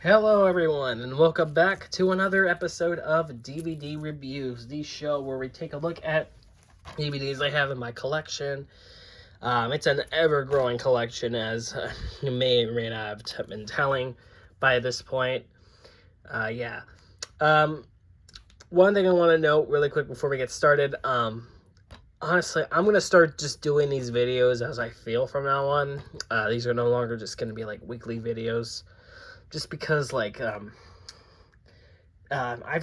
Hello everyone, and welcome back to another episode of DVD Reviews, the show where we take a look at DVDs I have in my collection. It's an ever-growing collection, as you may or may not have been telling by this point. Yeah. One thing I want to note really quick before we get started, honestly, I'm going to start just doing these videos as I feel from now on. These are no longer just going to be like weekly videos. Just because, I've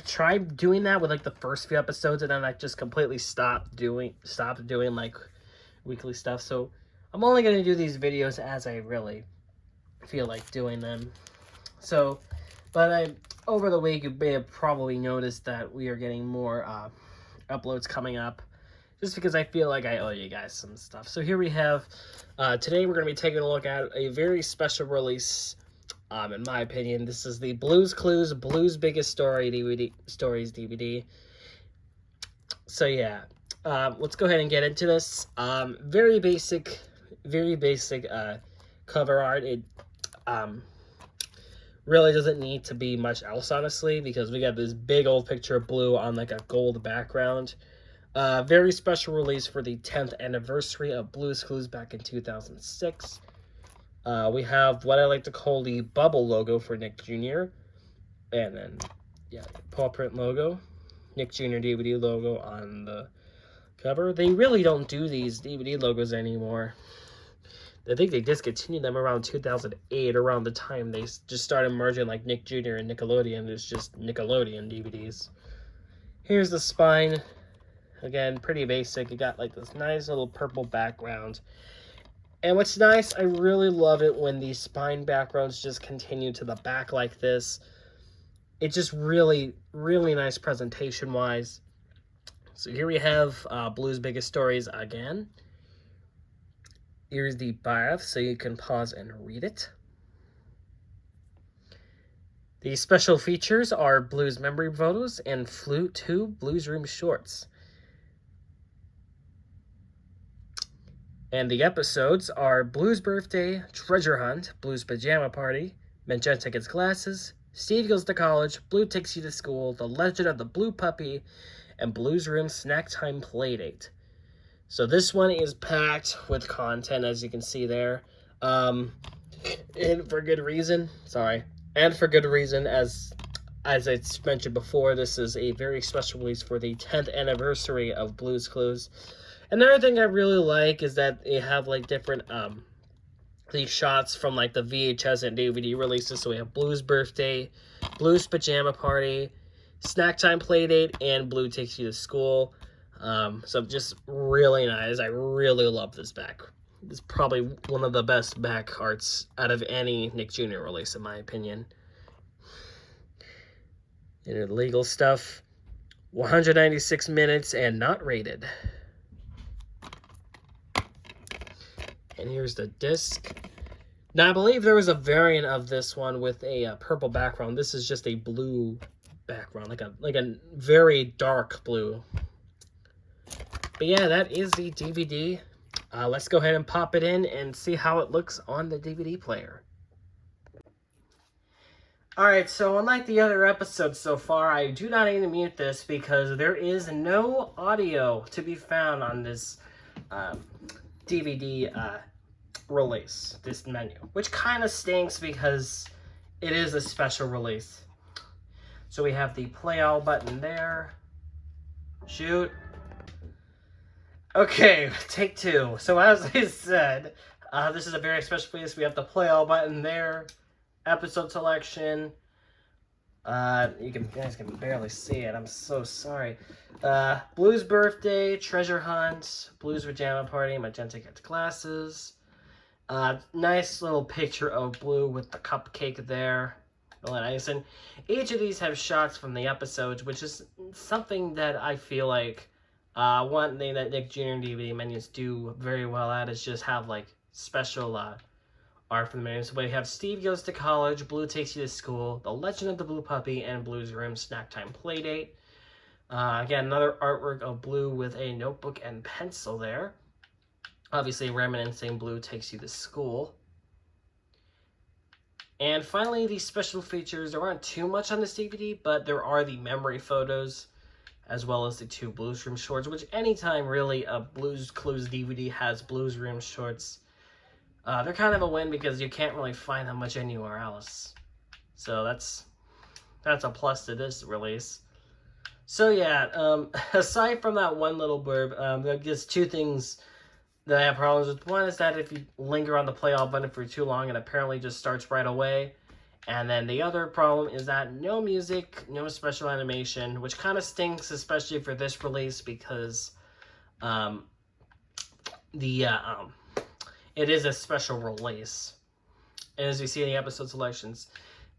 tried doing that with like the first few episodes, and then I just completely stopped doing like weekly stuff. So I'm only gonna do these videos as I really feel like doing them. So, but over the week you may have probably noticed that we are getting more uploads coming up, just because I feel like I owe you guys some stuff. So here we have today we're gonna be taking a look at a very special release. In my opinion, this is the Blue's Clues Blue's Biggest Story DVD. So yeah, let's go ahead and get into this. Very basic cover art. It really doesn't need to be much else, honestly, because we got this big old picture of Blue on like a gold background. Very special release for the 10th anniversary of Blue's Clues back in 2006. We have what I like to call the bubble logo for Nick Jr. And then, yeah, paw print logo. Nick Jr. DVD logo on the cover. They really don't do these DVD logos anymore. I think they discontinued them around 2008, around the time they just started merging like Nick Jr. and Nickelodeon. It's just Nickelodeon DVDs. Here's the spine. Again, pretty basic. It got like this nice little purple background. And what's nice, I really love it when these spine backgrounds just continue to the back like this. It's just really, really nice presentation-wise. So here we have Blue's Biggest Stories again. Here's the bath, so you can pause and read it. The special features are Blue's memory photos and two Blue's Room shorts. And the episodes are Blue's Birthday, Treasure Hunt, Blue's Pajama Party, Magenta Gets Glasses, Steve Goes to College, Blue Takes You to School, The Legend of the Blue Puppy, and Blue's Room Snack Time Playdate. So this one is packed with content, as you can see there. And for good reason, as I mentioned before, this is a very special release for the 10th anniversary of Blue's Clues. Another thing I really like is that they have like different these shots from like the VHS and DVD releases. So we have Blue's Birthday, Blue's Pajama Party, Snack Time Playdate, and Blue Takes You to School. So just really nice. I really love this back. It's probably one of the best back arts out of any Nick Jr. release, in my opinion. And legal stuff, 196 minutes and not rated. And here's the disc. Now, I believe there was a variant of this one with a purple background. This is just a blue background, like a very dark blue. But yeah, that is the DVD. Let's go ahead and pop it in and see how it looks on the DVD player. Alright, so unlike the other episodes so far, I do not need to mute this because there is no audio to be found on this DVD release, this menu, which kind of stinks because it is a special release. So we have the play all button there. Shoot. Okay, take two. So as I said, this is a very special release. We have the play all button there. Episode selection. You guys can barely see it. I'm so sorry. Blue's Birthday, Treasure Hunt, Blue's Pajama Party, Magenta Gets Glasses. Nice little picture of Blue with the cupcake there. Really nice. And each of these have shots from the episodes, which is something that I feel like one thing that Nick Jr. DVD menus do very well at is just have like special art from the menus. So we have Steve Goes to College, Blue Takes You to School, The Legend of the Blue Puppy, and Blue's Room Snack Time Playdate. Again, another artwork of Blue with a notebook and pencil there. Obviously reminiscing Blue Takes You to School. And finally, the special features. There aren't too much on this DVD, but there are the memory photos, as well as the 2 Blues Room shorts, which anytime really a Blues Clues DVD has Blues Room shorts, they're kind of a win because you can't really find them much anywhere else. So that's a plus to this release. So yeah, aside from that one little blurb, there just 2 things that I have problems with. One is that if you linger on the play all button for too long, it apparently just starts right away. And then the other problem is that no music, no special animation, which kind of stinks, especially for this release, because it is a special release. And as we see in the episode selections,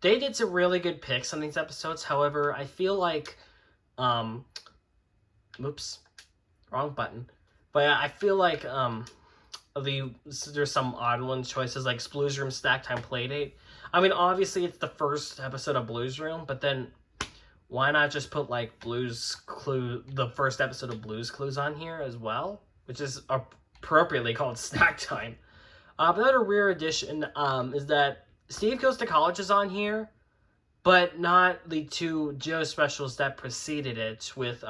they did some really good picks on these episodes. However, I feel like, oops, wrong button. But yeah, I feel like there's some odd one choices, like Blues Room Snack Time Playdate. I mean, obviously it's the first episode of Blues Room, but then why not just put like the first episode of Blues Clues on here as well, which is appropriately called Snack Time. Another rare addition is that Steve Goes to College is on here, but not the 2 Joe specials that preceded it with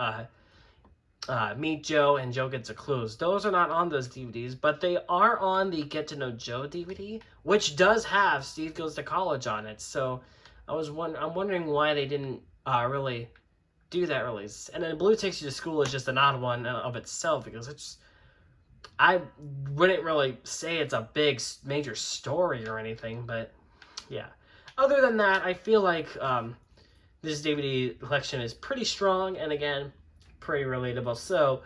Meet Joe and Joe Gets a Clues. Those are not on those DVDs, but they are on the Get to Know Joe DVD, which does have Steve Goes to College on it. So I'm wondering why they didn't really do that release. And then Blue Takes You to School is just an odd one of itself, because I wouldn't really say it's a big major story or anything, but yeah. Other than that, I feel like this DVD collection is pretty strong, and again, pretty relatable. So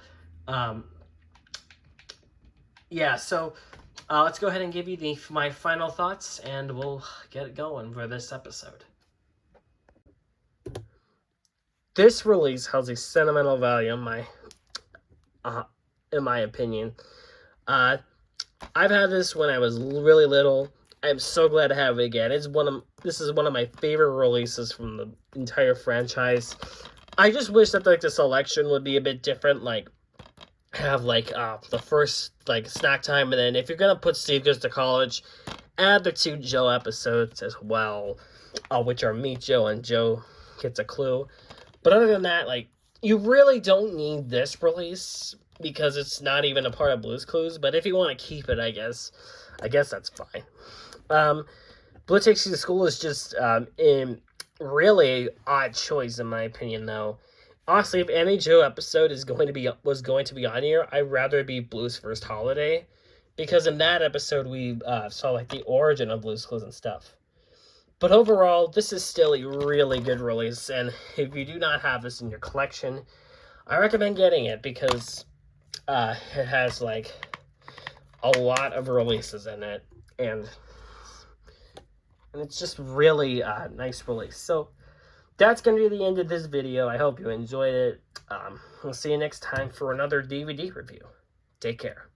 yeah, so let's go ahead and give you my final thoughts, and we'll get it going for this episode. This release has a sentimental value in my opinion. I've had this when I was really little. I'm so glad to have it again. This is one of my favorite releases from the entire franchise. I just wish that like the selection would be a bit different, like have like the first like Snack Time, and then if you're gonna put Steve Goes to College, add the 2 Joe episodes as well, which are Meet Joe and Joe Gets a Clue. But other than that, like, you really don't need this release because it's not even a part of Blue's Clues. But if you want to keep it, I guess that's fine. Blue Takes You to School is just a really odd choice in my opinion, though. Honestly, if any Joe episode was going to be on here, I'd rather it be Blue's First Holiday, because in that episode we saw like the origin of Blue's Clues and stuff. But overall, this is still a really good release, and if you do not have this in your collection, I recommend getting it, because it has like a lot of releases in it, and it's just really a nice release. So that's going to be the end of this video. I hope you enjoyed it. We'll see you next time for another DVD review. Take care.